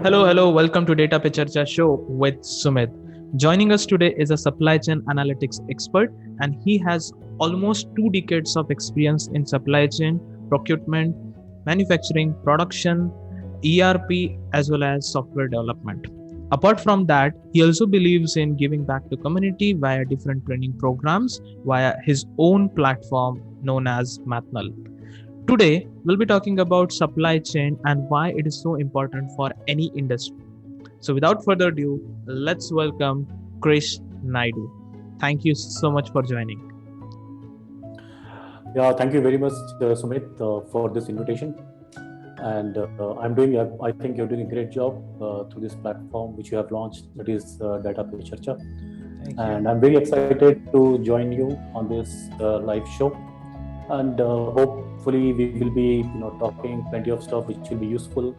Hello. Welcome to Data Pe Charcha show with Sumit. Joining us today is a supply chain analytics expert, and he has almost 2 decades of experience in supply chain, procurement, manufacturing, production, ERP, as well as software development. Apart from that, he also believes in giving back to community via different training programs via his own platform known as Mathnal. Today, we'll be talking about supply chain and why it is so important for any industry. So, without further ado, let's welcome Krish Naidu. Thank you so much for joining. Yeah, thank you very much, Sumit, for this invitation. And I think you're doing a great job through this platform which you have launched, that is Data Pe Charcha. Thank And you. I'm very excited to join you on this live show. And hopefully we will be, talking plenty of stuff which will be useful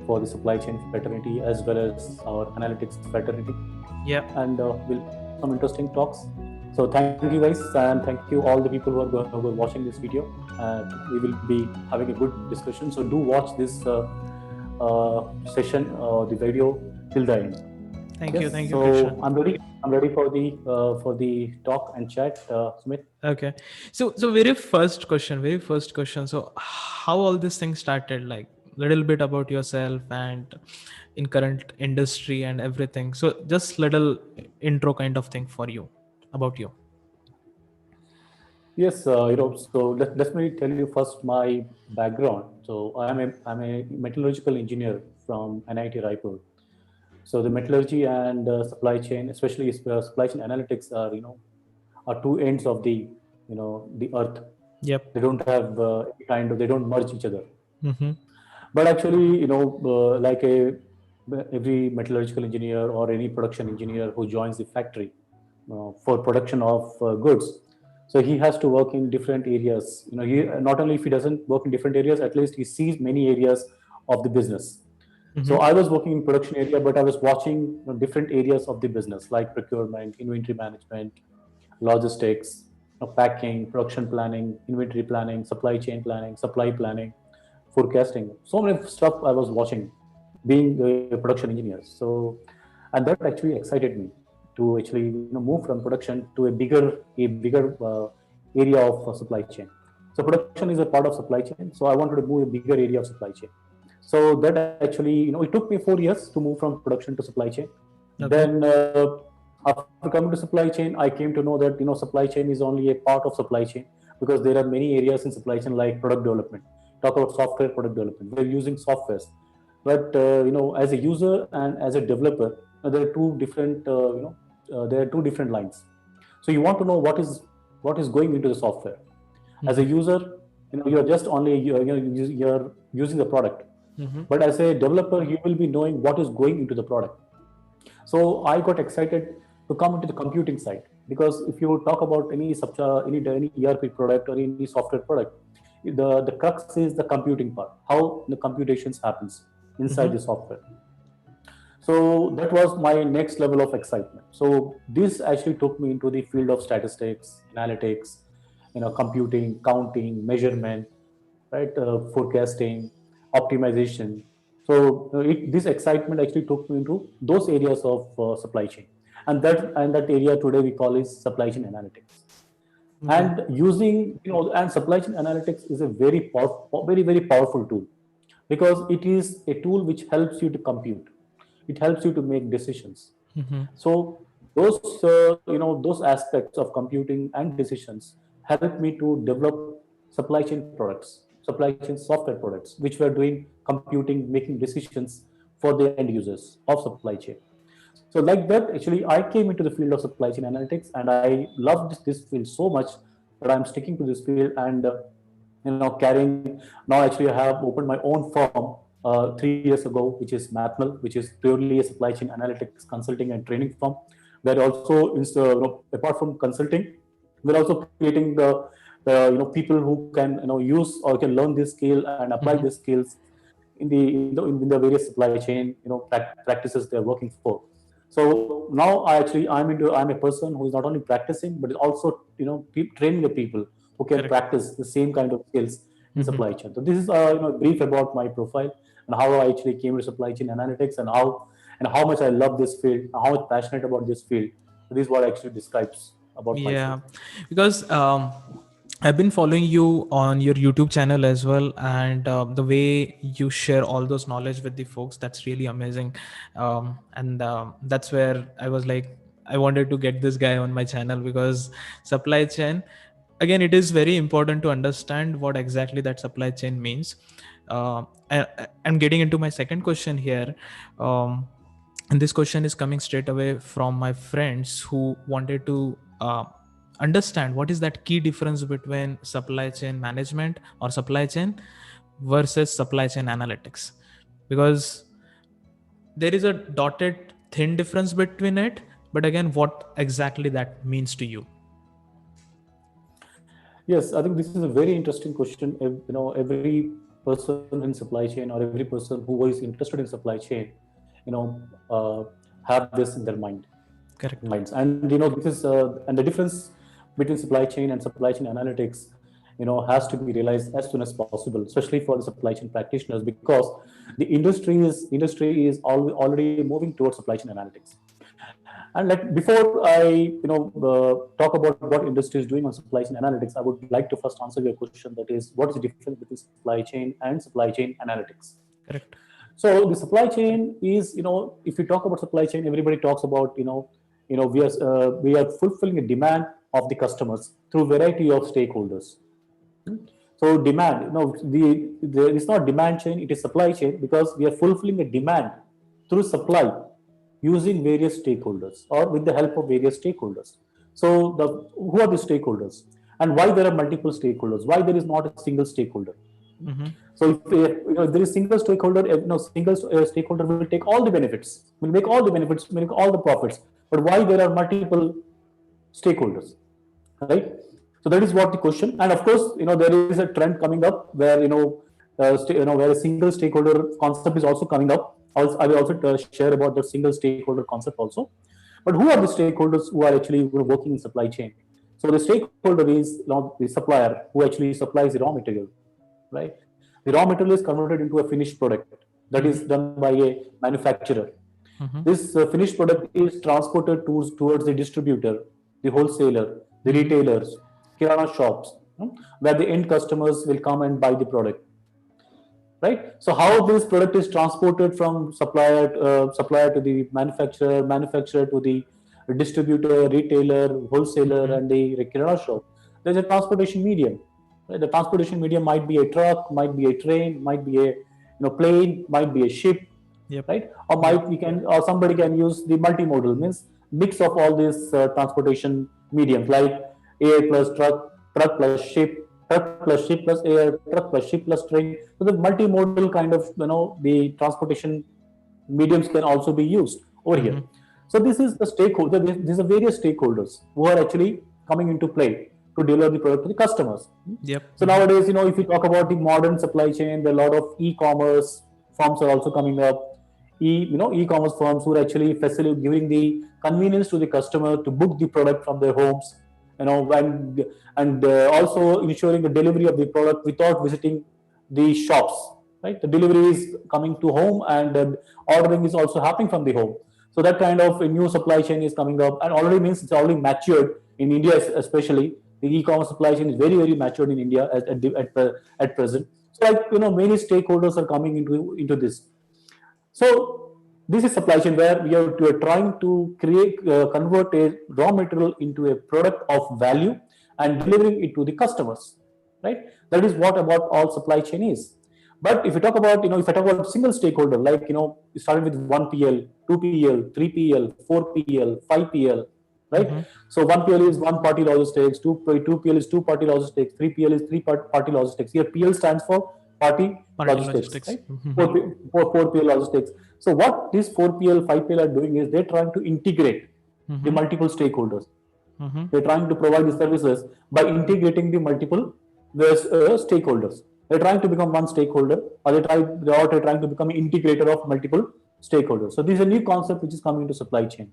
for the supply chain fraternity as well as our analytics fraternity. Yeah. And we'll some interesting talks. So thank you guys, and thank you all the people who are watching this video. We will be having a good discussion. So do watch this session, the video till the end. Thank Yes. you. Thank you, So Krishna. I'm ready. I'm ready for the talk and chat, Smith. Okay. So very first question. So, how all this thing started? Like, little bit about yourself and in current industry and everything. So, just little intro kind of thing for you about you. Yes, so let me tell you first my background. So I'm a metallurgical engineer from NIT Raipur. So the metallurgy and supply chain, especially supply chain analytics, are two ends of the earth. Yep. They don't have they don't merge each other. Mm-hmm. But actually, like every metallurgical engineer or any production engineer who joins the factory for production of goods, so he has to work in different areas. He not only if he doesn't work in different areas, at least he sees many areas of the business. So Mm-hmm. I was working in production area, but I was watching different areas of the business like procurement, inventory management, logistics, packing, production planning, inventory planning, supply chain planning, supply planning, forecasting. So many stuff I was watching, being a production engineer. So, and that actually excited me to actually move from production to a bigger area of supply chain. So production is a part of supply chain. So I wanted to move a bigger area of supply chain. So that actually, it took me 4 years to move from production to supply chain. Okay. Then after coming to supply chain, I came to know that supply chain is only a part of supply chain, because there are many areas in supply chain like product development. Talk about software product development. We're using softwares, but as a user and as a developer, there are there are two different lines. So you want to know what is going into the software. As a Mm-hmm. user, you're just only you're using the product, Mm-hmm. but as a developer, you will be knowing what is going into the product. So I got excited to come into the computing side, because if you talk about any ERP product or any software product, the crux is the computing part, how the computations happens inside Mm-hmm. the software. So that was my next level of excitement. So this actually took me into the field of statistics, analytics, computing, counting, measurement, right, forecasting, optimization. So this excitement actually took me into those areas of supply chain, and that area today we call is supply chain analytics. Okay. And using and supply chain analytics is a very powerful tool, because it is a tool which helps you to compute, it helps you to make decisions. Mm-hmm. So those aspects of computing and decisions help me to develop supply chain software products, which were doing computing, making decisions for the end users of supply chain. So like that, actually, I came into the field of supply chain analytics, and I loved this field so much that I'm sticking to this field, and carrying. Now actually I have opened my own firm 3 years ago, which is Mathnal, which is purely a supply chain analytics consulting and training firm. Where also, apart from consulting, we're also creating the people who can use or can learn this skill and apply Mm-hmm. these skills in the various supply chain practices they're working for. So now I'm a person who is not only practicing but is also training the people who can Correct. practice the same kind of skills in Mm-hmm. supply chain. So this is a brief about my profile. and how I actually came to supply chain analytics, and how much I love this field, how much passionate about this field. So this is what actually describes about myself. Yeah, because I've been following you on your YouTube channel as well, and the way you share all those knowledge with the folks, that's really amazing. And that's where I was like, I wanted to get this guy on my channel, because supply chain, again, it is very important to understand what exactly that supply chain means. And getting into my second question here, and this question is coming straight away from my friends who wanted to understand what is that key difference between supply chain management or supply chain versus supply chain analytics, because there is a dotted thin difference between it, but again, what exactly that means to you? Yes, I think this is a very interesting question. Every person in supply chain, or every person who is interested in supply chain, you know, uh, have this in their Correct. minds. And this is and the difference between supply chain and supply chain analytics, has to be realized as soon as possible, especially for the supply chain practitioners, because the industry is already moving towards supply chain analytics. And like before I talk about what industry is doing on supply chain analytics, I would like to first answer your question, that is, what is the difference between supply chain and supply chain analytics? Correct. So the supply chain is, if you talk about supply chain, everybody talks about, we are fulfilling a demand of the customers through variety of stakeholders. So demand, it's not demand chain, it is supply chain, because we are fulfilling a demand through supply using various stakeholders, or with the help of various stakeholders. So who are the stakeholders, and why there are multiple stakeholders? Why there is not a single stakeholder? Mm-hmm. So if there is single stakeholder, single stakeholder will take all the benefits, will make all the benefits, will make all the profits. But why there are multiple stakeholders, right? So that is what the question. And of course, there is a trend coming up where where a single stakeholder concept is also coming up. I will also share about the single stakeholder concept also. But who are the stakeholders who are actually working in supply chain? So the stakeholder is the supplier who actually supplies the raw material, right? The raw material is converted into a finished product that is done by a manufacturer. Mm-hmm. This finished product is transported towards the distributor, the wholesaler, the retailers, kirana shops, where the end customers will come and buy the product. Right. So how this product is transported from supplier to the manufacturer to the distributor, retailer, wholesaler, and the kirana shop. There's a transportation medium. Right? The transportation medium might be a truck, might be a train, might be a plane, might be a ship. Yep. Right? Or somebody can use the multimodal, means mix of all these transportation mediums, like air plus truck plus ship, truck plus ship plus air, truck plus ship plus train. So the multimodal kind of the transportation mediums can also be used over here. So this is the stakeholder. These are various stakeholders who are actually coming into play to deliver the product to the customers. Yep. So nowadays, if you talk about the modern supply chain, there are a lot of e-commerce firms are also coming up. E-commerce firms who are actually giving the convenience to the customer to book the product from their homes, and also ensuring the delivery of the product without visiting the shops. Right, the delivery is coming to home, and ordering is also happening from the home. So that kind of a new supply chain is coming up, and already means it's already matured in India, especially. The e-commerce supply chain is very, very matured in India at present. So, many stakeholders are coming into this. So this is supply chain, where we are trying to convert a raw material into a product of value and delivering it to the customers, right? That is what about all supply chain is. But if you talk about, if I talk about single stakeholder, like, starting with 1PL, 2PL, 3PL, 4PL, 5PL, right? So 1PL is one party logistics, 2PL is two party logistics, 3PL is three party logistics. Here PL stands for party logistics, right? 4PL logistics. So what these 4PL, 5PL are doing is they're trying to integrate the multiple stakeholders. They're trying to provide the services by integrating the multiple stakeholders. They're trying to become one stakeholder, or they're trying to become an integrator of multiple stakeholders. So this is a new concept which is coming into supply chain.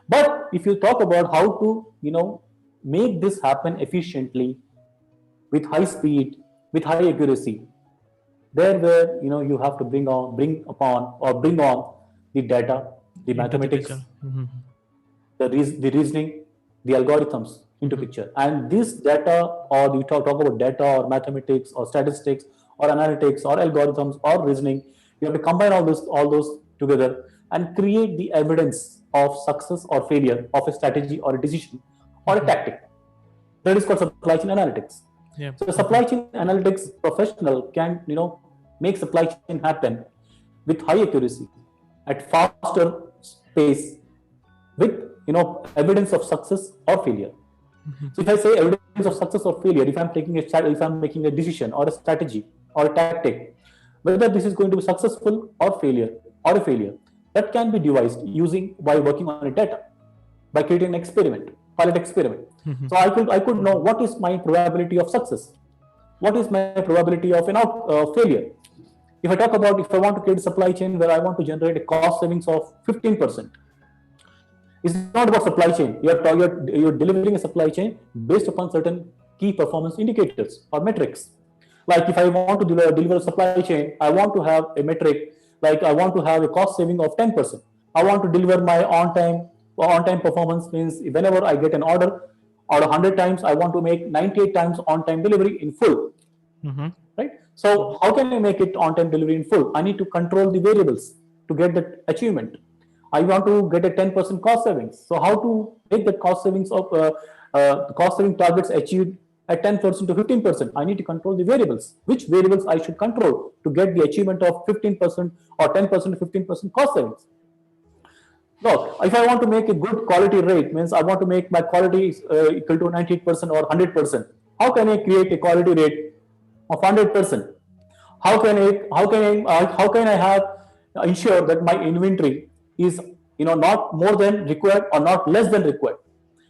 But if you talk about how to, make this happen efficiently, with high speed, with high accuracy, There where you have to bring on the data, the Into the mathematics, picture. Mm-hmm. the reasoning, the algorithms into picture. And this data, or you talk about data or mathematics or statistics or analytics or algorithms or reasoning, you have to combine all those together and create the evidence of success or failure of a strategy or a decision or a tactic. That is called supply chain analytics. Yeah. So supply chain analytics professional can make supply chain happen with high accuracy at faster pace with evidence of success or failure. So if I say evidence of success or failure, if I'm making a decision or a strategy or a tactic, whether this is going to be successful or a failure, that can be devised using by working on a data, by creating an experiment, pilot experiment. So I could know what is my probability of success, what is my probability of failure. If I want to create a supply chain where I want to generate a cost savings of 15%, it's not about supply chain. You're delivering a supply chain based upon certain key performance indicators or metrics. Like if I want to deliver a supply chain, I want to have a metric like I want to have a cost saving of 10%. I want to deliver my on time performance means whenever I get an order, out of 100 times, I want to make 98 times on time delivery in full. Right? So how can I make it on time delivery in full? I need to control the variables to get that achievement. I want to get a 10% cost savings. So how to make the cost savings of cost saving targets achieved at 10% to 15%? I need to control the variables. Which variables I should control to get the achievement of 15% or 10% to 15% cost savings? No, if I want to make a good quality rate, means I want to make my quality equal to 98% or 100%. How can I create a quality rate of 100%? How can I have ensure that my inventory is not more than required or not less than required?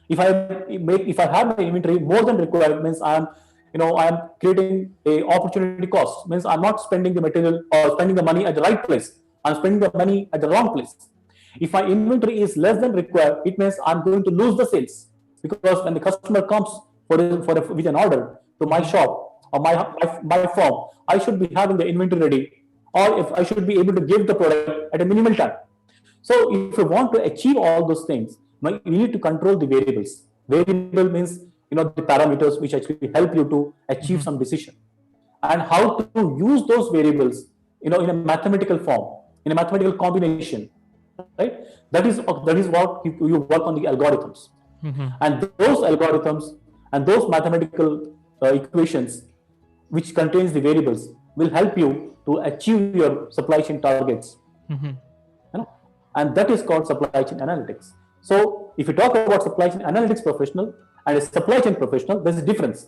If I have my inventory more than required, means I'm creating a opportunity cost, means I'm not spending the material or spending the money at the right place. I'm spending the money at the wrong place. If my inventory is less than required, it means I'm going to lose the sales, because when the customer comes with an order to my shop or my firm, I should be having the inventory ready, or if I should be able to give the product at a minimal time. So if you want to achieve all those things, you need to control the variables. Variable means the parameters which actually help you to achieve some decision, and how to use those variables in a mathematical form, in a mathematical combination, right? That is what you work on the algorithms, and those algorithms and those mathematical equations which contains the variables will help you to achieve your supply chain targets. And that is called supply chain analytics. So if you talk about supply chain analytics professional and a supply chain professional, there's a difference.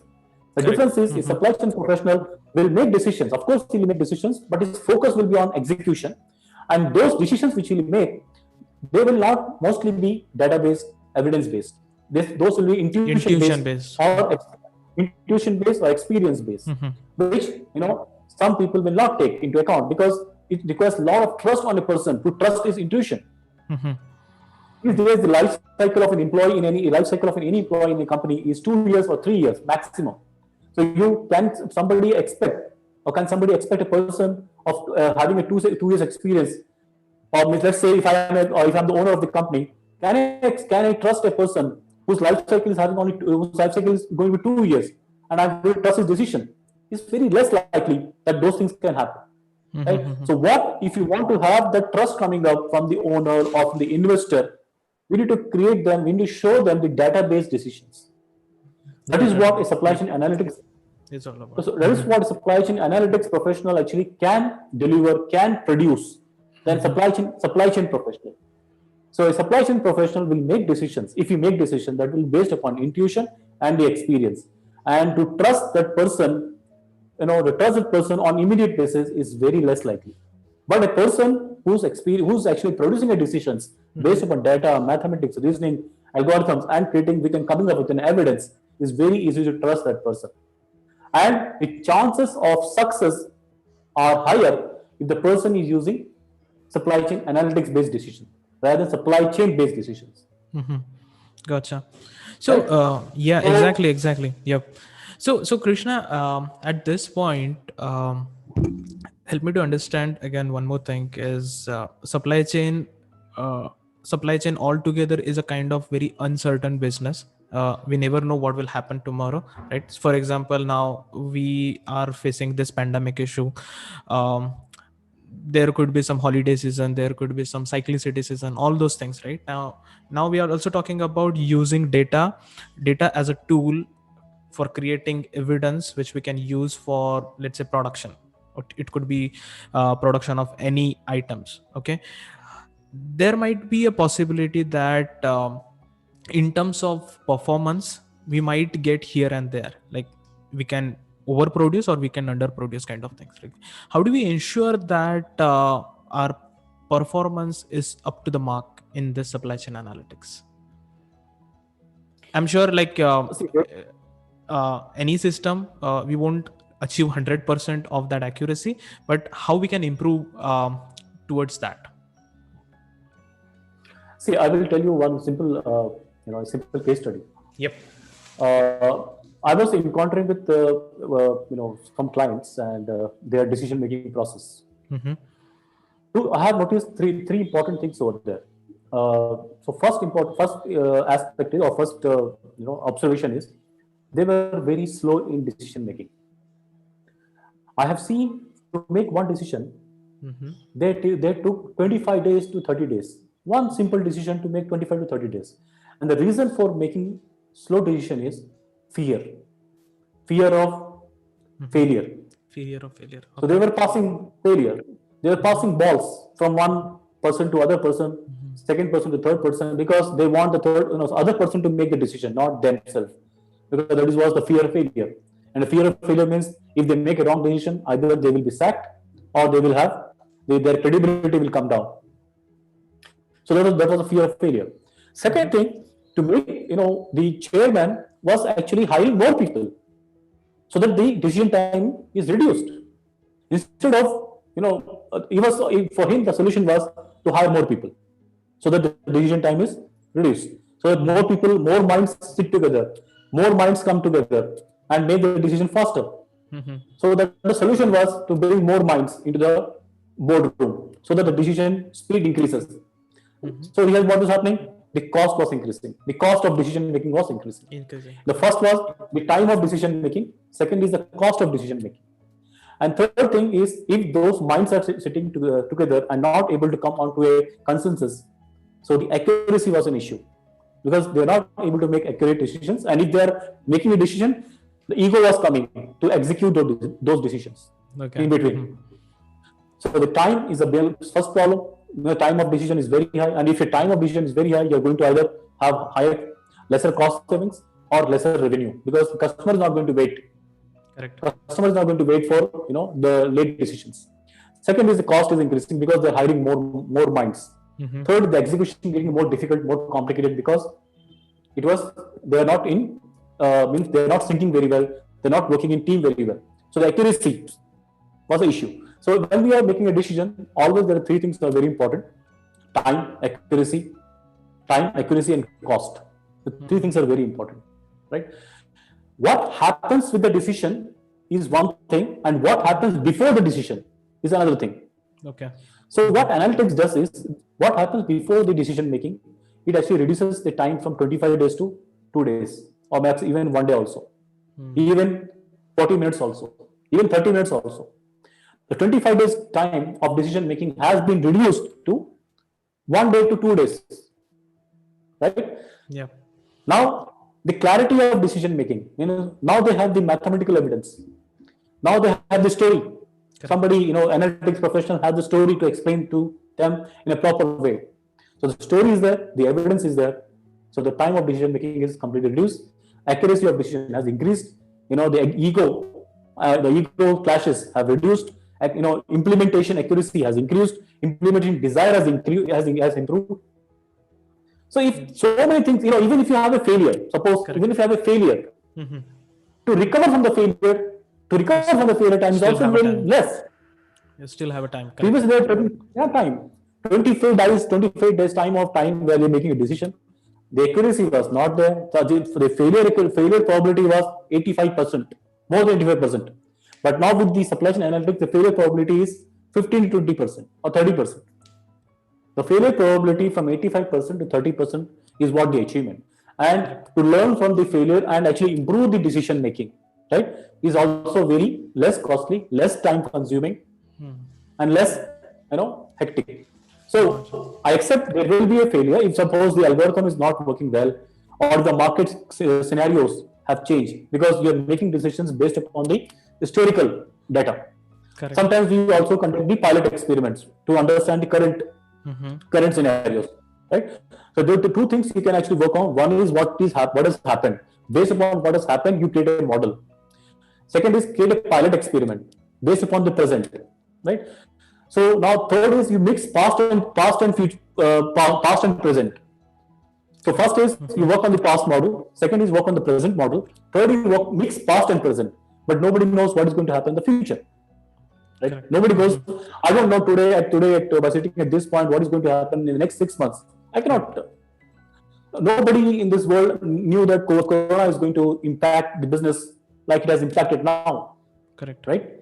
The difference is a supply chain professional will make decisions. Of course, he will make decisions, but his focus will be on execution. And those decisions which he will make, they will not mostly be data-based, evidence-based. Those will be intuition-based or experience-based, which some people will not take into account, because it requires a lot of trust on a person to trust his intuition. If there is the life cycle of an employee in any employee in a company is 2 years or 3 years maximum. So can somebody expect a person of having a 2 years experience, or let's say if I'm the owner of the company, can I trust a person whose life cycle is going to be 2 years, and I'm going to trust his decision? It's very less likely that those things can happen. Right? So what if you want to have that trust coming up from the owner or from the investor? We need to show them the database decisions. That is what a supply chain analytics is all about. So that is what a supply chain analytics professional actually can deliver, can produce, than supply chain professional. So a supply chain professional will make decisions. If you make decisions, that will be based upon intuition and the experience. And to trust that person, to trust that person on immediate basis is very less likely. But a person who's actually producing a decisions based upon data, mathematics, reasoning, algorithms, and coming up with an evidence, is very easy to trust that person. And the chances of success are higher if the person is using supply chain analytics based decisions rather than supply chain based decisions. Gotcha. So exactly. Yep. So Krishna, at this point, help me to understand again. One more thing is uh, supply chain altogether is a kind of very uncertain business. We never know what will happen tomorrow, right? For example, now we are facing this pandemic issue. um, there could be some holiday season, there could be some cyclicity season, all those things, right? Now we are also talking about using data as a tool for creating evidence which we can use for, let's say, production. Or it could be production of any items. Okay, there might be a possibility that in terms of performance we might get here and there, like we can overproduce or we can underproduce kind of things. Like, how do we ensure that our performance is up to the mark in this supply chain analytics? I'm sure, like See, any system, we won't achieve 100% of that accuracy, but how we can improve towards that? see, I will tell you one simple, a simple case study. Yep. I was encountering with some clients and their decision making process. Mm-hmm. I have noticed three important things over there. So first aspect is, or first observation is, they were very slow in decision making. I have seen to make one decision, Mm-hmm. they took 25 days to 30 days. One simple decision to make 25 to 30 days. And the reason for making slow decision is fear of failure. Fear of failure. So they were passing failure. They were passing balls from one person to other person, second person to third person, because they want the other person to make the decision, not themselves. Because that was the fear of failure. And the fear of failure means if they make a wrong decision, either they will be sacked or they will have their credibility will come down. So that was a fear of failure. Second thing, to make the chairman was actually hiring more people, so that the decision time is reduced. Instead of for him the solution was to hire more people, so that the decision time is reduced. So that more people, more minds sit together, more minds come together and make the decision faster. Mm-hmm. So that the solution was to bring more minds into the boardroom, so that the decision speed increases. Mm-hmm. So here what was happening? The cost was increasing. The cost of decision making was increasing. The first was the time of decision making. Second is the cost of decision making. And third thing is, if those minds are sitting together and not able to come onto a consensus, so the accuracy was an issue, because they are not able to make accurate decisions. And if they are making a decision, the ego was coming to execute those decisions in between. Mm-hmm. So the time is the first problem. The time of decision is very high, and if your time of decision is very high, you're going to either have lesser cost savings or lesser revenue, because the customer is not going to wait. Correct. Customer is not going to wait for the late decisions. Second is the cost is increasing because they're hiring more minds. Mm-hmm. Third, the execution getting more difficult, more complicated, because they're not means they're not syncing very well. They're not working in team very well. So the accuracy was the issue. So when we are making a decision, always there are three things that are very important: time, accuracy, and cost. The three things are very important, right? What happens with the decision is one thing, and what happens before the decision is another thing. Okay. So what analytics does is, what happens before the decision making, it actually reduces the time from 25 days to 2 days, or perhaps even 1 day also, even 40 minutes also, even 30 minutes also. The 25 days time of decision making has been reduced to 1 day to 2 days, right? Yeah. Now the clarity of decision making, now they have the mathematical evidence. Now they have the story. Correct. Somebody, analytics professional has the story to explain to them in a proper way. So the story is there, the evidence is there. So the time of decision making is completely reduced. Accuracy of decision has increased. The ego clashes have reduced. Implementation accuracy has increased. Implementation desire has improved. So if so many things, even if you have a failure, suppose even if you have a failure, to recover from the failure, time is also very less. You still have a time. Previously, there were time. 25 days time where you're making a decision. The accuracy was not there. So the failure probability was 85%, more than 85%. But now with the supply chain analytics, the failure probability is 15 to 20% or 30%. The failure probability from 85% to 30% is what the achievement. And to learn from the failure and actually improve the decision making, right, is also very less costly, less time consuming, and less, hectic. So I accept there will be a failure if suppose the algorithm is not working well or the market scenarios have changed because you are making decisions based upon the historical data. Correct. Sometimes we also conduct the pilot experiments to understand the current scenarios, right? So the two things you can actually work on. One is what has happened. Based upon what has happened, you create a model. Second is create a pilot experiment based upon the present, right? So now third is you mix past and future, past and present. So first is you work on the past model. Second is work on the present model. Third is mix past and present. But nobody knows what is going to happen in the future. Right? Correct. Nobody goes, I don't know today by sitting at this point what is going to happen in the next 6 months. I cannot. Nobody in this world knew that Corona is going to impact the business like it has impacted now. Correct. Right?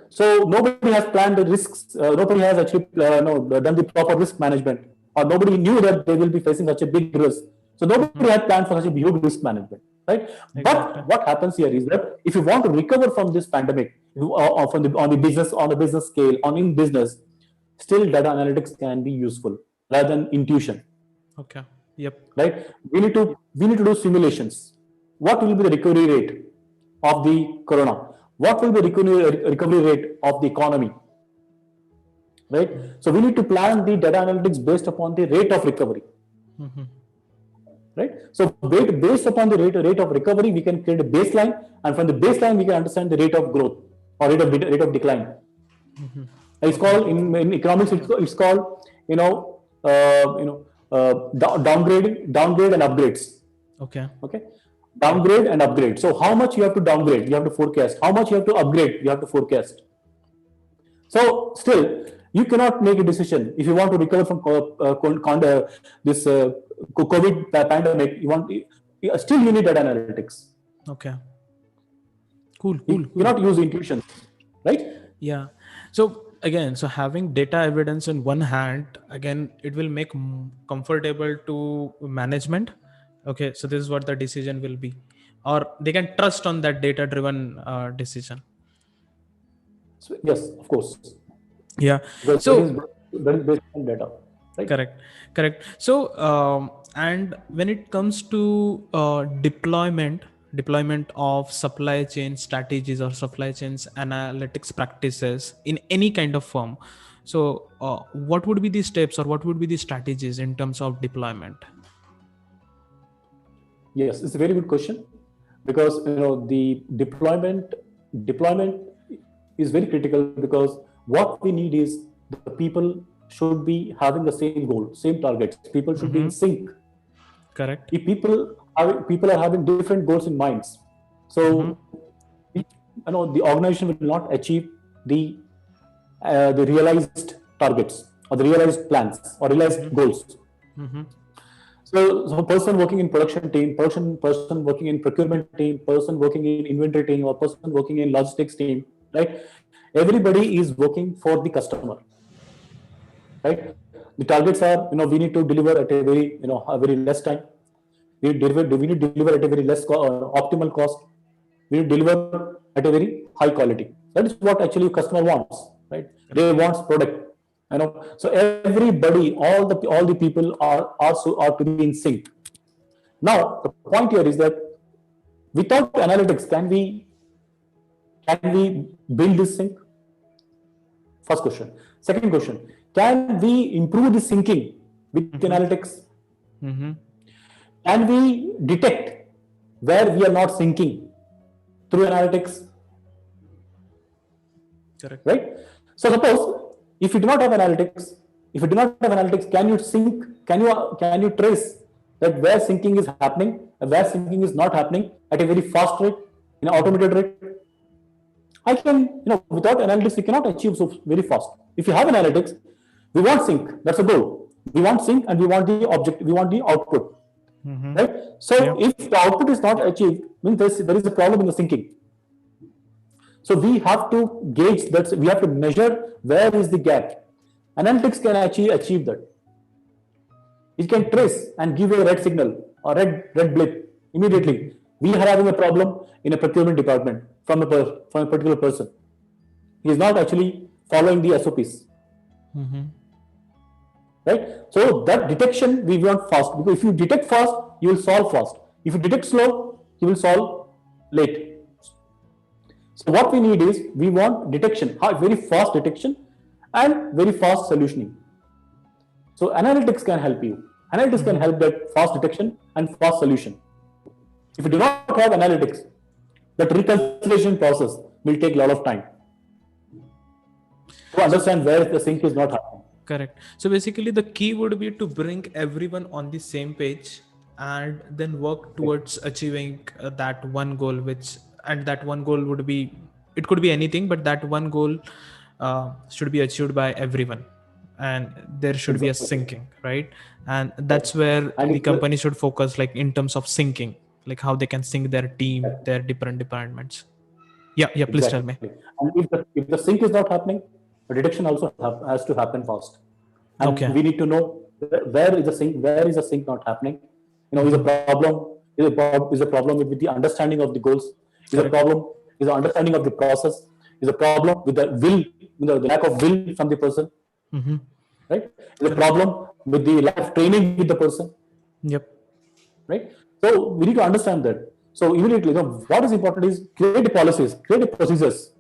So nobody has planned the risks. Nobody has actually done the proper risk management, or nobody knew that they will be facing such a big risk. So nobody had planned for such a huge risk management, right? Exactly. But what happens here is that if you want to recover from this pandemic, on the business scale, in business, still data analytics can be useful rather than intuition. Okay. Yep. Right. We need to do simulations. What will be the recovery rate of the Corona? What will be the recovery rate of the economy? Right. So we need to plan the data analytics based upon the rate of recovery. Right. So based upon the rate of recovery, we can create a baseline, and from the baseline we can understand the rate of growth or rate of decline. It's called in economics. It's called downgrade and upgrades. Okay. Downgrade and upgrade. So how much you have to downgrade, you have to forecast. How much you have to upgrade, you have to forecast. So still, you cannot make a decision if you want to recover from this COVID pandemic. Still you need data analytics. Okay. Cool. You cannot use intuition, right? Yeah. So again, having data evidence in one hand, again, it will make comfortable to management. Okay, so this is what the decision will be, or they can trust on that data-driven decision. So, yes, of course. Yeah. Because so that is based on data. Right? Correct. So and when it comes to deployment of supply chain strategies or supply chains analytics practices in any kind of firm, so what would be the steps or what would be the strategies in terms of deployment? Yes, it's a very good question, because the deployment is very critical, because what we need is the people should be having the same goal, same targets. People should be in sync. Correct. If people are having different goals in minds, so the organization will not achieve the realized targets or the realized plans or realized goals. So a person working in production team, person working in procurement team, person working in inventory team, or person working in logistics team, right? Everybody is working for the customer, right? The targets are, we need to deliver at a very less time. We need to deliver at a very less optimal cost. We need to deliver at a very high quality. That is what actually customer wants, right? They want product. So everybody, all the people are to be in sync. Now the point here is that without analytics, can we build this sync? First question. Second question: can we improve the syncing with analytics? Can we detect where we are not syncing through analytics? Correct. Right. So suppose, if you do not have analytics, can you sync? Can you trace that where syncing is happening and where syncing is not happening at a very fast rate, in an automated rate? I can, without analytics, you cannot achieve so very fast. If you have analytics, we want sync. That's a goal. We want sync, and we want the object. We want the output. Right. So if the output is not achieved, means there is a problem in the syncing. So we have to gauge that, we have to measure where is the gap. Analytics can achieve that. It can trace and give a red signal or red blip immediately. We are having a problem in a procurement department from from a particular person. He is not actually following the SOPs. Right? So that detection we want fast, because if you detect fast, you will solve fast. If you detect slow, you will solve late. So what we need is, we want detection, very fast detection and very fast solutioning. So analytics can help you. Analytics can help that fast detection and fast solution. If you do not have analytics, that reconciliation process will take a lot of time to understand where the sync is not happening. Correct. So basically the key would be to bring everyone on the same page and then work towards achieving that one goal, and that one goal would be, it could be anything, but that one goal should be achieved by everyone, and there should be a syncing, right? And that's where the company should focus, like in terms of syncing, like how they can sync their team, their different departments. Yeah, please tell me. And if the sync is not happening, the detection also has to happen fast. And we need to know where is the sync not happening. Is a problem with the understanding of the goals, is a problem is the understanding of the process, is a problem with the will, the lack of will from the person. Right? Is a problem with the lack of training with the person. Yep. Right? So we need to understand that. So immediately, what is important is create policies, create procedures,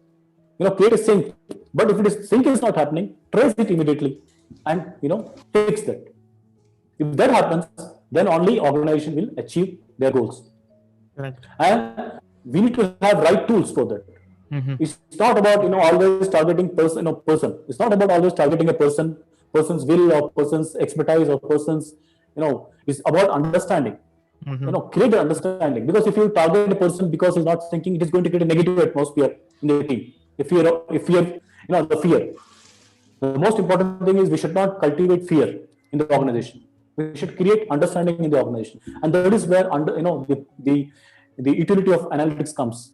create a sync. But if sync is not happening, trace it immediately and fix that. If that happens, then only organization will achieve their goals. Correct. And we need to have right tools for that. It's not about always targeting person. It's not about always targeting a person's will or person's expertise or person's. It's about understanding. Create an understanding, because if you target a person because he's not thinking, it is going to create a negative atmosphere in the team. If the fear. The most important thing is, we should not cultivate fear in the organization. We should create understanding in the organization, and that is where the utility of analytics comes.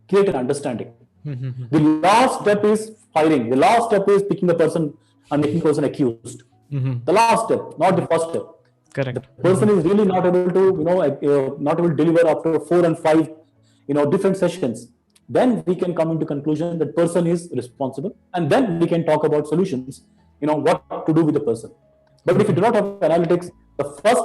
Create an understanding. The last step is firing. The last step is picking the person and making the person accused. The last step, not the first step. Correct. The person is really not able to not able to deliver after 4 and 5 different sessions. Then we can come into conclusion that person is responsible, and then we can talk about solutions, what to do with the person. But if you do not have analytics, the first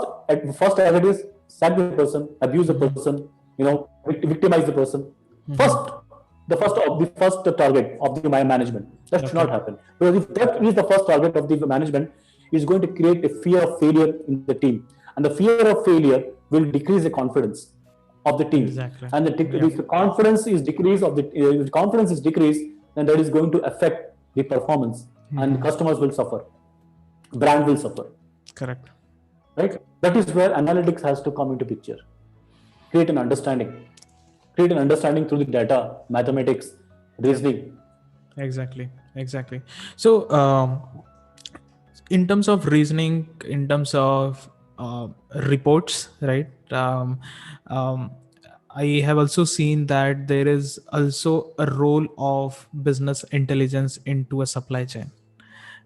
effort is sack the person, abuse the person, victimize the person. The first target of the management. That should not happen, because if that is the first target of the management, is going to create a fear of failure in the team, and the fear of failure will decrease the confidence of the team. Exactly. And if the confidence is decreased, then that is going to affect the performance, and customers will suffer, brand will suffer. Correct. Right? That is where analytics has to come into picture. Create an understanding through the data, mathematics, reasoning. Exactly. So in terms of reasoning, in terms of reports, right? I have also seen that there is also a role of business intelligence into a supply chain,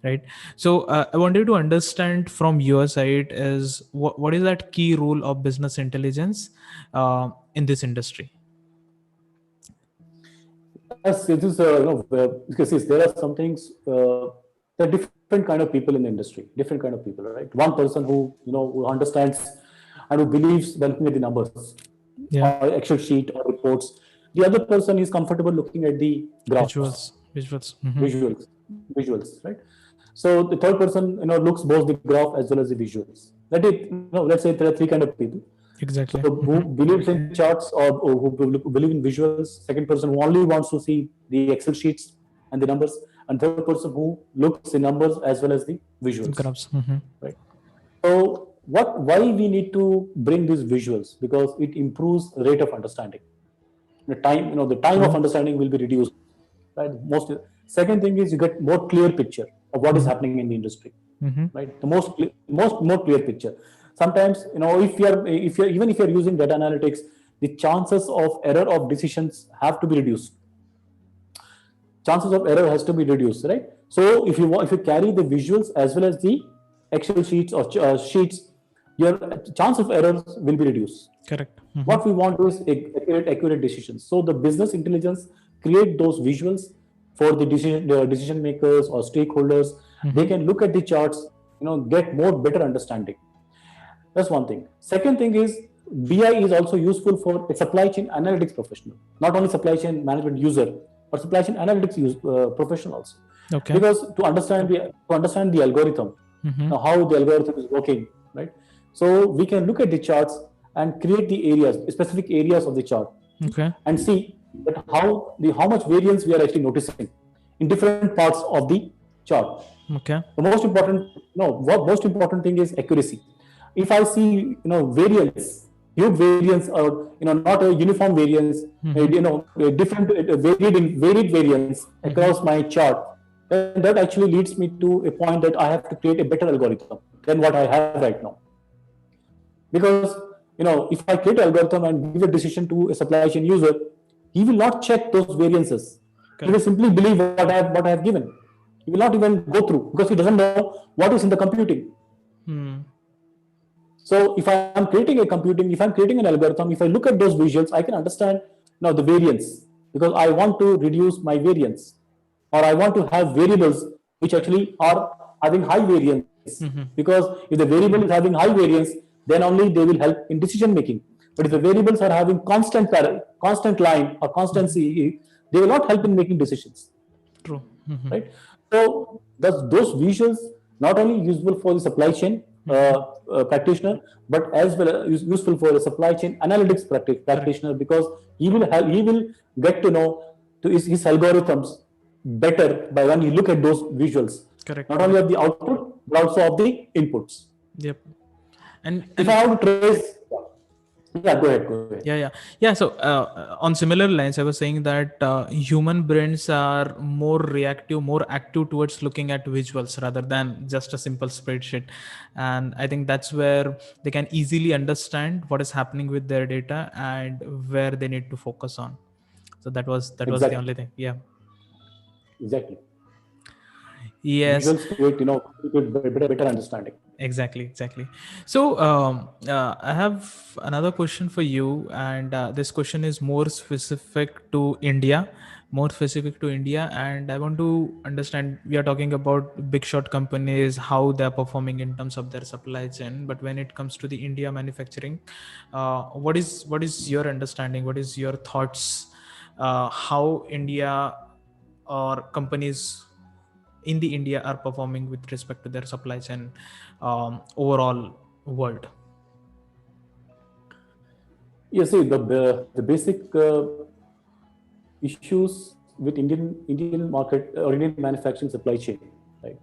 right? So I wanted to understand from your side is what is that key role of business intelligence in this industry? Yes, it is. Because there are some things. There are different kind of people in the industry. Different kind of people, right? One person who who understands and who believes looking at the numbers, or Excel sheet or reports. The other person is comfortable looking at the graphs, visuals, right? So the third person, looks both the graph as well as the visuals. Let's say there are three kind of people. Exactly. So who believes in charts or who believe in visuals. Second person who only wants to see the Excel sheets and the numbers, and third person who looks the numbers as well as the visuals. Graphs. Right. So why we need to bring these visuals? Because it improves rate of understanding. The time of understanding will be reduced. Right. Second thing is, you get more clear picture of what is happening in the industry. Right. The more clear picture. Sometimes, if you're using data analytics, the chances of error of decisions have to be reduced. chances of error has to be reduced, right? So if you carry the visuals as well as the Excel sheets or sheets, your chance of errors will be reduced. Correct. What we want is accurate decisions. So the business intelligence create those visuals for the decision makers or stakeholders. They can look at the charts, get more better understanding. That's one thing. Second thing is BI is also useful for a supply chain analytics professional, not only supply chain management user, but supply chain analytics professional also. Okay. Because to understand the algorithm, how the algorithm is working, right? So we can look at the charts and create the areas, specific areas of the chart, Okay. and see that how much variance we are actually noticing in different parts of the chart. Okay. The most important, what most important thing is accuracy. If I see, variance, huge variance, or not a uniform variance, a different, varied variance across my chart, then that actually leads me to a point that I have to create a better algorithm than what I have right now. Because if I create an algorithm and give a decision to a supply chain user, he will not check those variances. Okay. He will simply believe what I have given. He will not even go through because he doesn't know what is in the computing. So if I'm creating an algorithm, if I look at those visuals, I can understand now the variance, because I want to reduce my variance, or I want to have variables which actually are having high variance. Because if the variable is having high variance, then only they will help in decision making. But if the variables are having constant line or constancy, they will not help in making decisions. True. Right? So those visuals not only useful for the supply chain practitioner, but as well as useful for a supply chain analytics practitioner, because he will get to know his algorithms better by when you look at those visuals. Correct. Not only of the output but also of the inputs. Yep. And if I have to trace, go ahead. Yeah. So on similar lines, I was saying that human brains are more reactive, more active towards looking at visuals rather than just a simple spreadsheet. And I think that's where they can easily understand what is happening with their data and where they need to focus on. So that was the only thing. Yeah. Exactly. Yes. Visuals create, better understanding. Exactly. So I have another question for you, and this question is more specific to India, and I want to understand, we are talking about big shot companies, how they're performing in terms of their supply chain, but when it comes to the India manufacturing, what is your understanding, what is your thoughts, how India or companies in the India are performing with respect to their supply chain overall world? You see, the basic issues with Indian market or Indian manufacturing supply chain, right?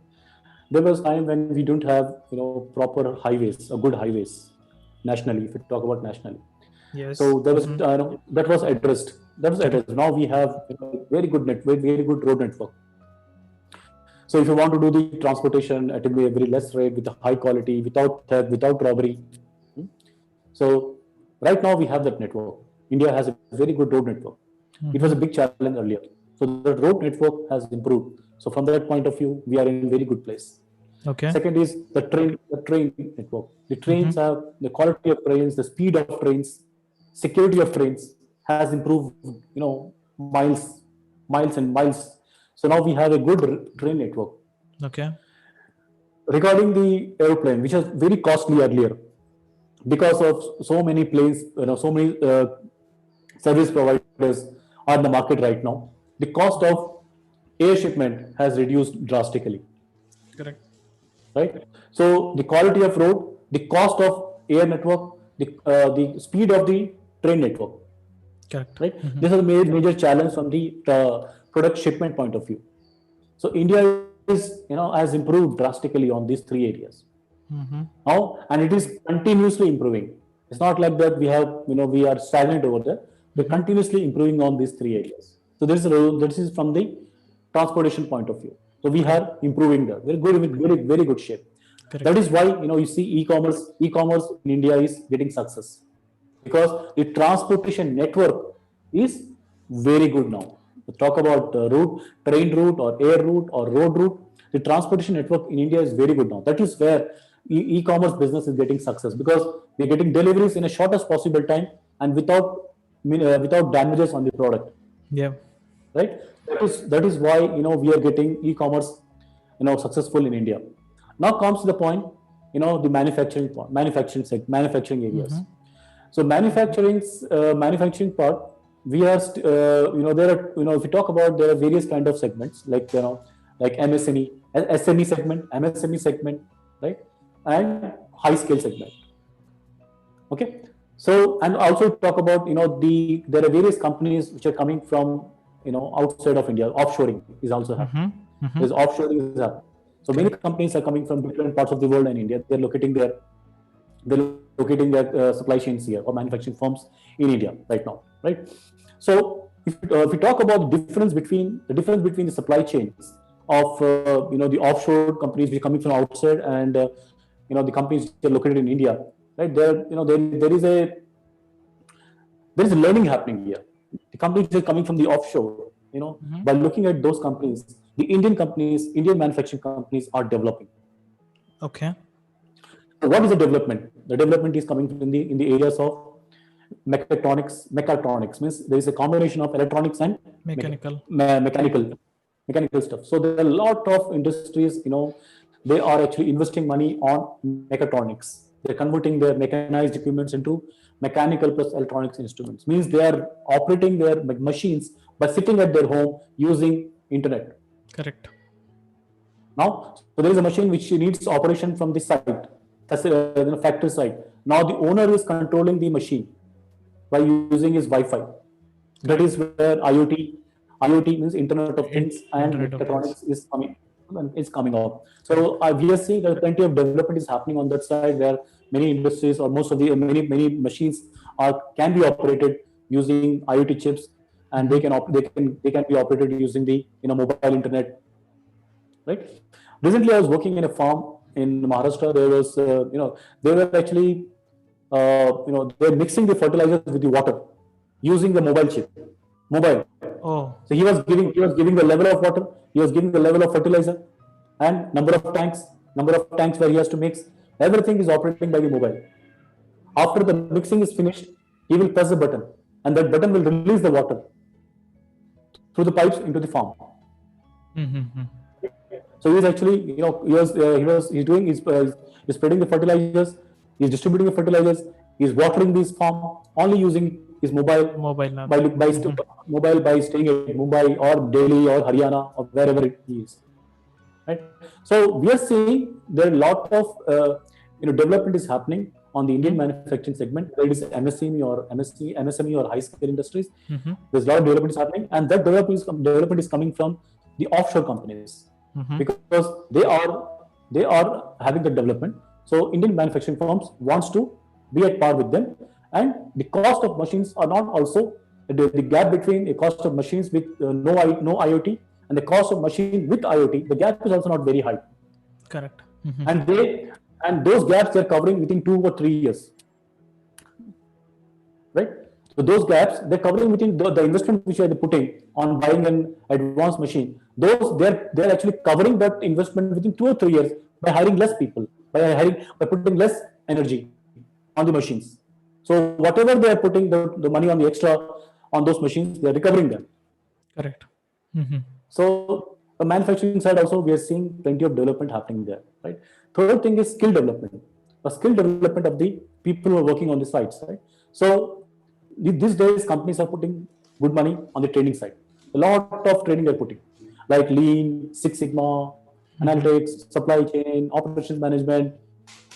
There was time when we don't have proper highways or good highways nationally. If you talk about nationally, yes. So there was that was addressed. Now we have very good road network. So if you want to do the transportation at a very less rate, with a high quality, without theft, without robbery, so right now we have that network. India has a very good road network. It was a big challenge earlier. So the road network has improved. So from that point of view, we are in a very good place. Okay. Second is the train network. The trains have the quality of trains, the speed of trains, security of trains has improved, miles and miles. So now we have a good train network. Okay. Regarding the airplane, which was very costly earlier, because of so many planes, so many service providers are in the market right now, the cost of air shipment has reduced drastically. Correct. Right. So the quality of road, the cost of air network, the speed of the train network. Correct. Right. This is a major challenge from the product shipment point of view. So India is, has improved drastically on these three areas. Now, and it is continuously improving. It's not like that we are stagnant over there. We're continuously improving on these three areas. So this is from the transportation point of view. So we are improving there. We're good with very good shape. Correct. That is why you see e-commerce in India is getting success, because the transportation network is very good now. talk about route, train route or air route or road route, the transportation network in India is very good now. That is where e-commerce business is getting success, because we're getting deliveries in a shortest possible time and without damages on the product. Yeah. Right? That is why we are getting e-commerce successful in India. Now comes to the point, the manufacturing areas. Mm-hmm. So manufacturing part, we are there are if we talk about, there are various kind of segments, like like SME segment, MSME segment, right, and high scale segment. Okay, so and also talk about there are various companies which are coming from outside of India. Offshoring is also happening. Mm-hmm. Mm-hmm. There's offshoring is happening. So many companies are coming from different parts of the world and India. They're locating their supply chains here, or manufacturing firms in India right now, right? So if we talk about the difference between the supply chains of the offshore companies which are coming from outside, and the companies which are located in India, right? There is a learning happening here. The companies are coming from the offshore. Mm-hmm. By looking at those companies, the Indian manufacturing companies are developing. Okay. So what is the development? The development is coming in the areas of mechatronics. Mechatronics means there is a combination of electronics and Mechanical. mechanical stuff. So there are a lot of industries, they are actually investing money on mechatronics. They're converting their mechanized equipments into mechanical plus electronics instruments. Means they are operating their machines by sitting at their home using internet. Correct. Now, so there is a machine which needs operation from the site, that's a factory site. Now the owner is controlling the machine by using his Wi-Fi. That is where IoT means Internet of Things, and mechatronics is coming up. So we are seeing that plenty of development is happening on that side, where many industries, or most of the many machines can be operated using IoT chips, and they can be operated using the mobile internet. Right. Recently, I was working in a farm in Maharashtra. There was they were actually they're mixing the fertilizers with the water using the mobile chip. Oh. So he was giving the level of water, he was giving the level of fertilizer, and number of tanks where he has to mix. Everything is operating by the mobile. After the mixing is finished, he will press the button, and that button will release the water through the pipes into the farm. Mm-hmm. So he's actually, he's spreading the fertilizers, he's distributing the fertilizers, he's watering this farm only using his mobile Now. by staying at Mumbai or Delhi or Haryana or wherever it is. Right. So we are seeing there are a lot of development is happening on the Indian manufacturing segment, whether it is MSME or high scale industries. Mm-hmm. There's a lot of development is happening, and that development is coming from the offshore companies. Mm-hmm. Because they are having the development. So Indian manufacturing firms wants to be at par with them, and the cost of machines are not also the gap between the cost of machines with no IoT and the cost of machine with IoT. The gap is also not very high. Correct. Mm-hmm. And those gaps they're covering within 2 or 3 years. Right. So those gaps they're covering within the investment which they're putting on buying an advanced machine. They're actually covering that investment within 2 or 3 years by hiring less people, by putting less energy on the machines. So whatever they are putting the money on the extra on those machines, they are recovering them. Correct. Mm-hmm. So the manufacturing side also we are seeing plenty of development happening there. Right. Third thing is skill development. A skill development of the people who are working on the sites. Right. So these days companies are putting good money on the training side. A lot of training they're putting, like Lean, Six Sigma, analytics, supply chain, operations management,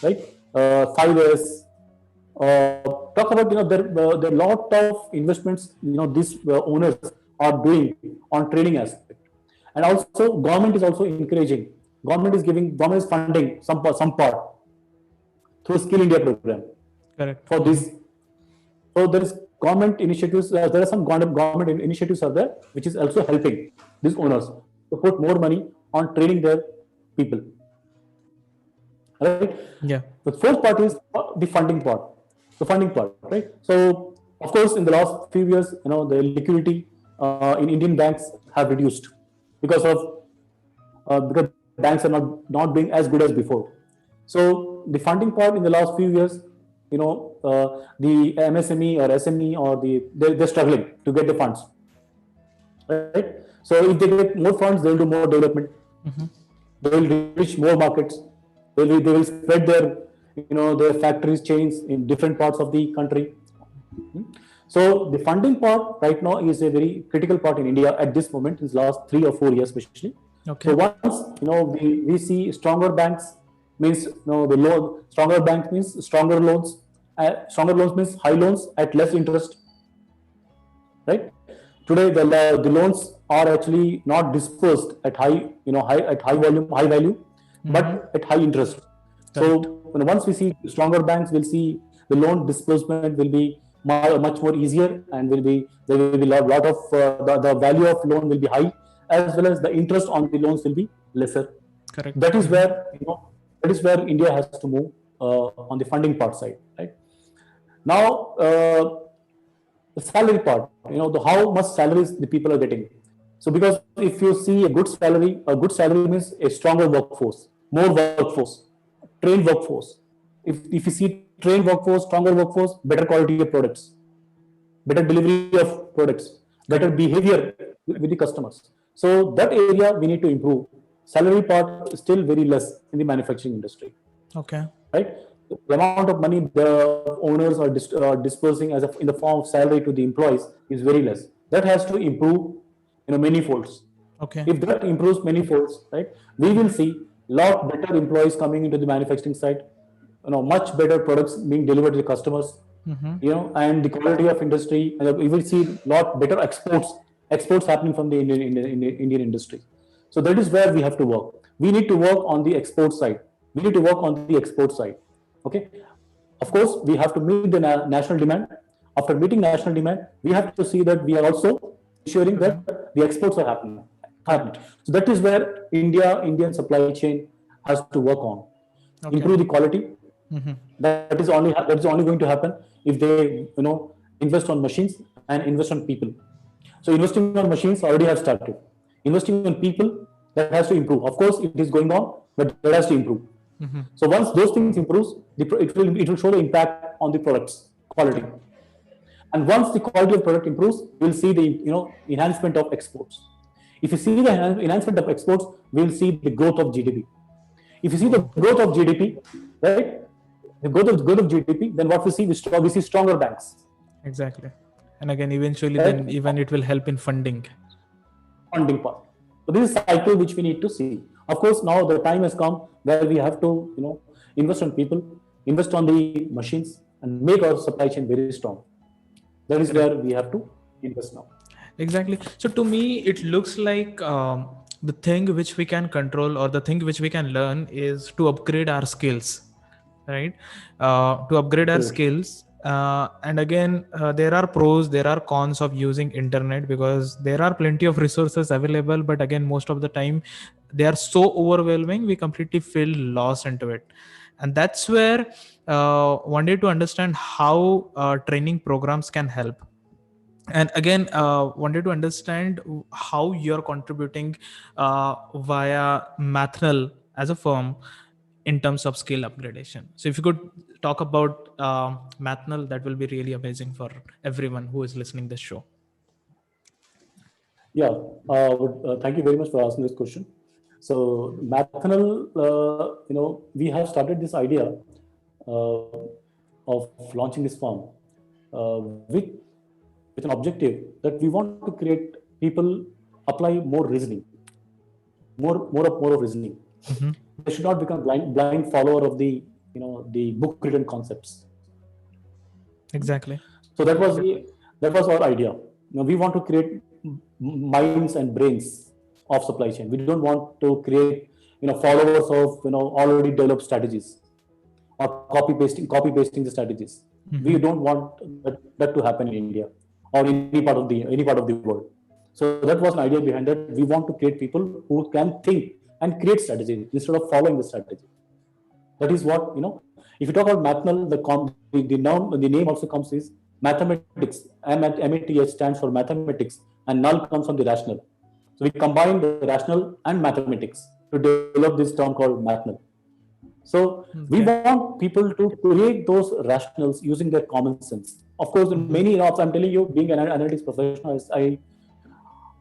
right? 5S. Talk about there are a lot of investments these owners are doing on training aspect, and also government is also encouraging. Government is funding some part through Skill India program. Correct. For this. So there is government initiatives. There are some government initiatives are there, which is also helping these owners to put more money on training their people. Right. Yeah. The fourth part is the funding part. Right. So of course, in the last few years, the liquidity in Indian banks have reduced because of because banks are not being as good as before. So the funding part in the last few years, the MSME or SME or they're struggling to get the funds, right? So if they get more funds, they'll do more development. Mm-hmm. They will reach more markets. They will spread their factories chains in different parts of the country. So the funding part right now is a very critical part in India at this moment, in the last 3 or 4 years especially. Okay. So once we see stronger banks means the loan stronger banks means stronger loans. Stronger loans means high loans at less interest, right? Today the loans are actually not dispersed at high volume, high value, but at high interest. So once we see stronger banks, we'll see the loan disbursement will be much more easier, and there will be lot of the value of loan will be high, as well as the interest on the loans will be lesser. Correct. That is where India has to move on the funding part side, right? Now the salary part, how much salaries the people are getting. So because if you see a good salary means a stronger workforce, more workforce, trained workforce. If you see trained workforce, stronger workforce, better quality of products, better delivery of products, better behavior with the customers. So that area we need to improve. Salary part is still very less in the manufacturing industry. Okay. Right? The amount of money the owners are dispersing in the form of salary to the employees is very less. That has to improve, many folds. Okay. If that improves many folds, right, we will see lot better employees coming into the manufacturing side. Much better products being delivered to the customers. And the quality of industry. We will see lot better exports happening from the Indian industry. So that is where we have to work. We need to work on the export side. Okay. Of course, we have to meet the national demand. After meeting national demand, we have to see that we are also ensuring that the exports are happening. So that is where Indian supply chain has to work on. Okay. Improve the quality. That is only going to happen if they invest on machines and invest on people. So investing on machines already has started. Investing on people, that has to improve. Of course, it is going on, but that has to improve. So once those things improves, it will show the impact on the products quality. And once the quality of product improves, we'll see the enhancement of exports. If you see the enhancement of exports, we'll see the growth of GDP. If you see the growth of GDP, right, the growth of GDP, then what we see stronger banks. Exactly. And again, eventually, right? Then even it will help in funding part. So this is a cycle which we need to see. Of course, now the time has come where we have to invest on people, invest on the machines, and make our supply chain very strong. That is where we have to invest now. Exactly. So to me, it looks like the thing which we can control or the thing which we can learn is to upgrade our skills, right? To upgrade our skills. And again, there are pros, there are cons of using internet, because there are plenty of resources available, but again, most of the time they are so overwhelming, we completely feel lost into it. And that's where wanted to understand how training programs can help. And again, wanted to understand how you're contributing via Mathnal as a firm in terms of skill upgradation. So if you could talk about Mathnal, that will be really amazing for everyone who is listening to this show. Yeah, thank you very much for asking this question. So Mathnal, we have started this idea of launching this firm with an objective that we want to create people apply more reasoning, more of reasoning. They should not become blind follower of the book written concepts. Exactly. So that was our idea. We want to create minds and brains of supply chain. We don't want to create followers of already developed strategies or copy pasting the strategies. We don't want that to happen in India or any part of the world. So that was an idea behind it. We want to create people who can think and create strategies instead of following the strategy. That is what If you talk about Mathnal, the name also comes is mathematics. MATH stands for mathematics and null comes from the rational. So we combine the rational and mathematics to develop this term called mathnal. So we want people to create those rationals using their common sense. Of course, in many jobs, I'm telling you, being an analytics professional,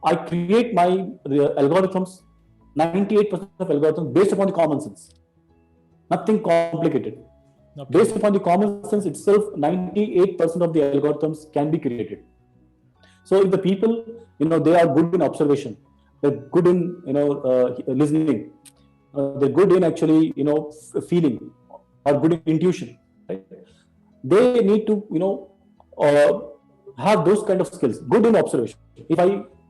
I create my algorithms, 98% of algorithms based upon the common sense, nothing complicated. Okay. Based upon the common sense itself, 98% of the algorithms can be created. So if the people, they are good in observation, they're good in, listening, they're good in actually, feeling, or good in intuition, right? They need to, have those kind of skills. Good in observation. If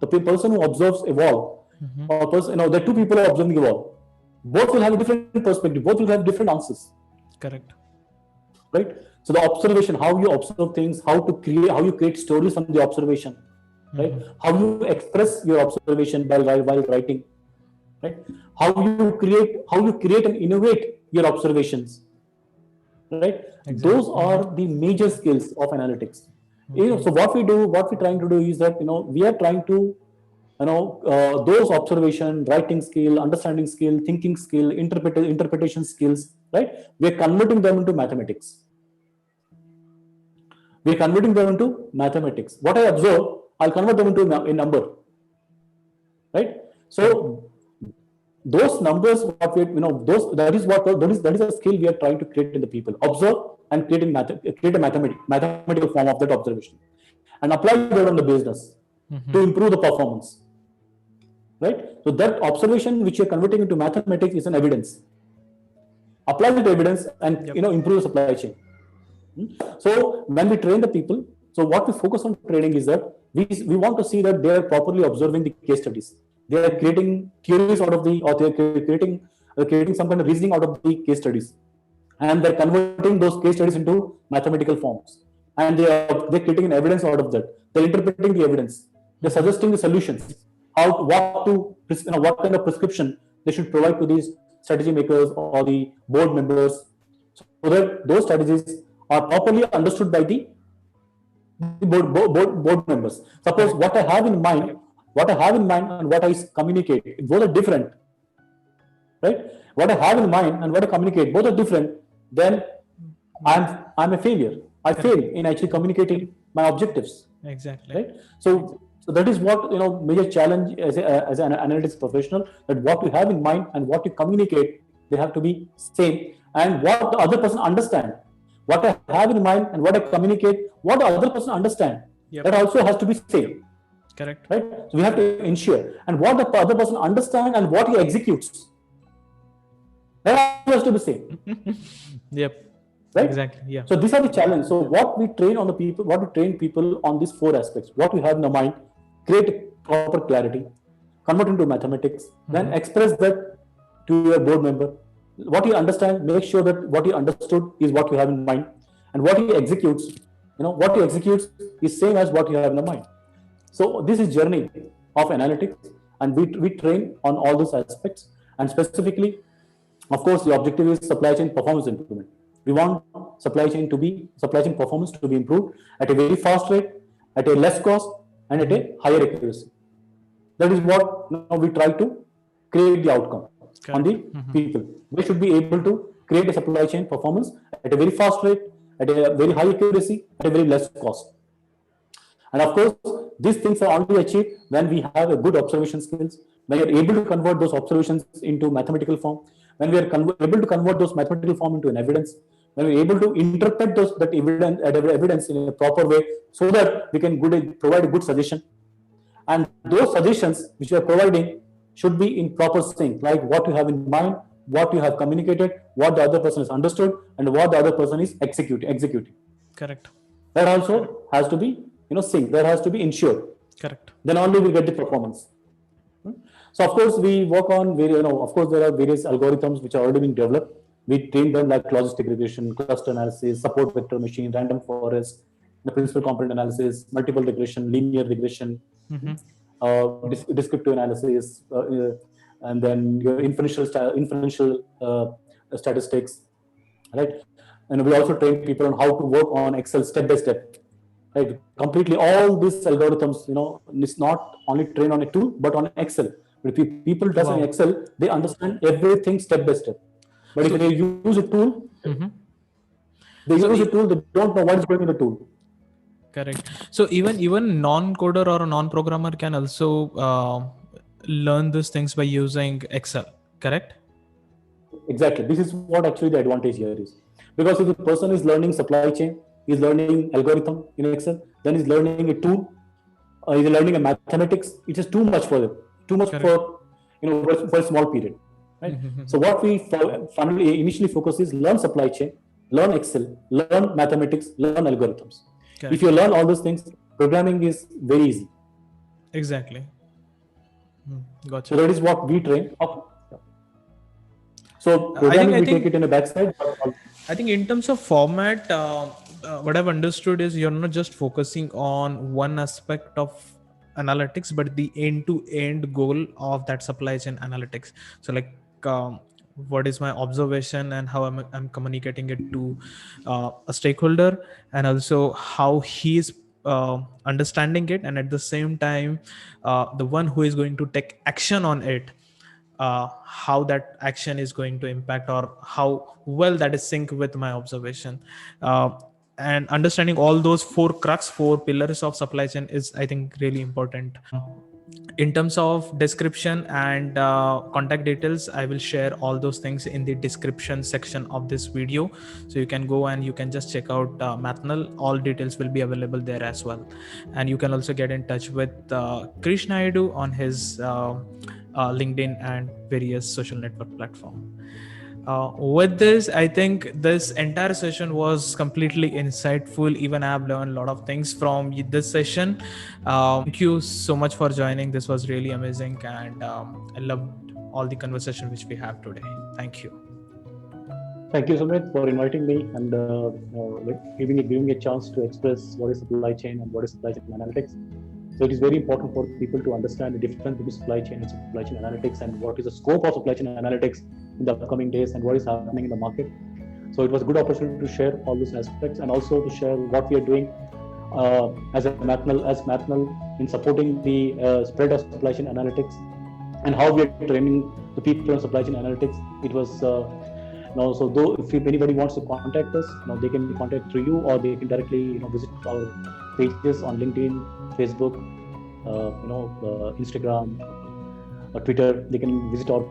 the person who observes a wall, or person, there are two people who are observing the wall. Both will have a different perspective. Both will have different answers. Correct. Right. So the observation, how you observe things, how you create stories from the observation, right? How you express your observation while writing, right? How you create and innovate your observations, right? Exactly. Those are the major skills of analytics. So what we're trying to do is that we are trying to those observation, writing skill, understanding skill, thinking skill, interpretation skills, right? We're converting them into mathematics. What I observe, I'll convert them into a number, right? So those numbers, that is a skill we are trying to create in the people. Observe and create a mathematical form of that observation, and apply that on the business to improve the performance. Right? So that observation which you're converting into mathematics is an evidence. Apply that evidence and improve the supply chain. So when we train the people, so what we focus on training is that we want to see that they are properly observing the case studies. They are creating theories out of or they are creating some kind of reasoning out of the case studies, and they're converting those case studies into mathematical forms, and they're creating an evidence out of that. They're interpreting the evidence. They're suggesting the solutions. What kind of prescription they should provide to these strategy makers or the board members, so that those strategies are properly understood by the board members. Suppose what I have in mind and what I communicate, both are different, right? What I have in mind and what I communicate, both are different. Then I'm a failure. I fail in actually communicating my objectives. Exactly. Right. So that is what major challenge as an analytics professional, that what you have in mind and what you communicate, they have to be same, and what the other person understand. What I have in mind and what I communicate, what the other person understand, that also has to be same. Correct. Right. So we have to ensure, and what the other person understand and what he executes, that has to be same. Yep. Right? Exactly. Yeah. So these are the challenges. So what we train people on these four aspects: what we have in the mind, create proper clarity, convert into mathematics, then express that to your board member. What you understand, make sure that what you understood is what you have in mind, and what he executes, is same as what you have in the mind. So this is journey of analytics, and we train on all those aspects. And specifically, of course, the objective is supply chain performance improvement. We want supply chain performance to be improved at a very fast rate, at a less cost, and at a higher accuracy. That is what we try to create the outcome on the people. We should be able to create a supply chain performance at a very fast rate, at a very high accuracy, at a very less cost. And of course, these things are only achieved when we have a good observation skills, when we are able to convert those observations into mathematical form, when we are able to convert those mathematical form into an evidence, when we are able to interpret that evidence in a proper way, so that we can provide a good suggestion. And those suggestions which we are providing should be in proper sync, like what you have in mind, what you have communicated, what the other person has understood, and what the other person is executing. Correct. That also has to be sync. That has to be ensured. Correct. Then only we get the performance. So of course we work on of course there are various algorithms which are already being developed. We train them like logistic regression, cluster analysis, support vector machine, random forest, the principal component analysis, multiple regression, linear regression, descriptive analysis, and then your inferential statistics, right? And we also train people on how to work on Excel step by step, right? Completely all these algorithms, it's not only trained on a tool, but on Excel. But if people does in Wow. Excel, they understand everything step by step. But if So, they use a tool, mhm. they So use a tool, they don't know what is going in the tool. correct. So even non-coder or a non-programmer can also learn these things by using Excel. Correct. Exactly. This is what actually the advantage here is. Because if the person is learning supply chain, is learning algorithm in Excel, then he's learning a tool, he's learning a mathematics. It is too much for them, too much Correct. for for a small period, right? So Mm-hmm. what we finally initially focus is learn supply chain, learn Excel, learn mathematics, learn algorithms. If Correct. you learn all those things, programming is very easy. Exactly. So Gotcha. that is what we train. So I think programming I we take think it in a backside. I think in terms of format, what I've understood is you're not just focusing on one aspect of analytics, but the end-to-end goal of that supply chain analytics. So, like, what is my observation and how I'm communicating it to a stakeholder, and also how he's understanding it, and at the same time, the one who is going to take action on it, how that action is going to impact or how well that is sync with my observation, uh, and understanding all those four pillars of supply chain is, I think, really important. In terms of description and contact details, I will share all those things in the description section of this video, so you can go and you can just check out Mathnal. All details will be available there as well, and you can also get in touch with Krish Naidu on his LinkedIn and various social network platform. With this, I think this entire session was completely insightful. Even I have learned a lot of things from this session. Thank you so much for joining. This was really amazing, and I loved all the conversation which we have today. Thank you. Thank you, Sumit, for inviting me and giving a chance to express what is supply chain and what is supply chain analytics. So it is very important for people to understand the difference between supply chain and supply chain analytics, and what is the scope of supply chain analytics in the upcoming days, and what is happening in the market. So it was a good opportunity to share all those aspects, and also to share what we are doing as Mathnal in supporting the spread of supply chain analytics, and how we are training the people on supply chain analytics. It was so though if anybody wants to contact us, they can contact through you, or they can directly visit our pages on LinkedIn, Facebook, Instagram, or Twitter. They can visit all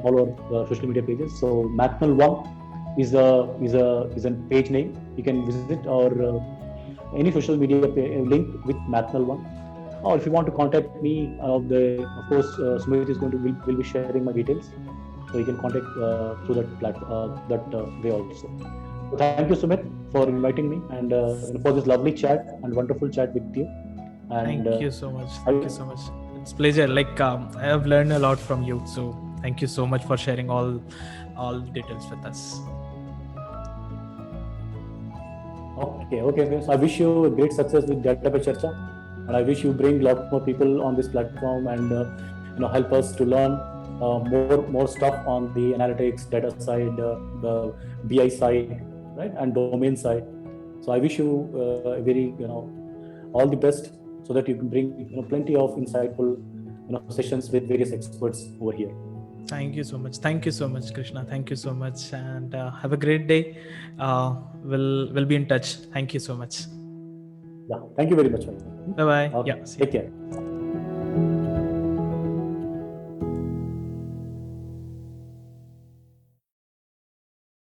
our social media pages. So Mathnal One is a page name. You can visit our any social media link with Mathnal One. Or if you want to contact me, of course, Sumit is will be sharing my details, so you can contact through that way also. So thank you, Sumit, for inviting me, and for this lovely chat and wonderful chat with you. And Thank you so much. Thank you so much. It's pleasure. Like, I have learned a lot from you. So thank you so much for sharing all details with us. Okay. So I wish you a great success with Data Pe Charcha, and I wish you bring a lot more people on this platform, and help us to learn more stuff on the analytics, data side, the BI side, right, and domain side. So I wish you a very all the best, so that you can bring plenty of insightful sessions with various experts over here. Thank you so much. Thank you so much, Krishna. Thank you so much, and have a great day. We'll be in touch. Thank you so much. Yeah, thank you very much. Bye bye. Okay, Yeah. See take you. care.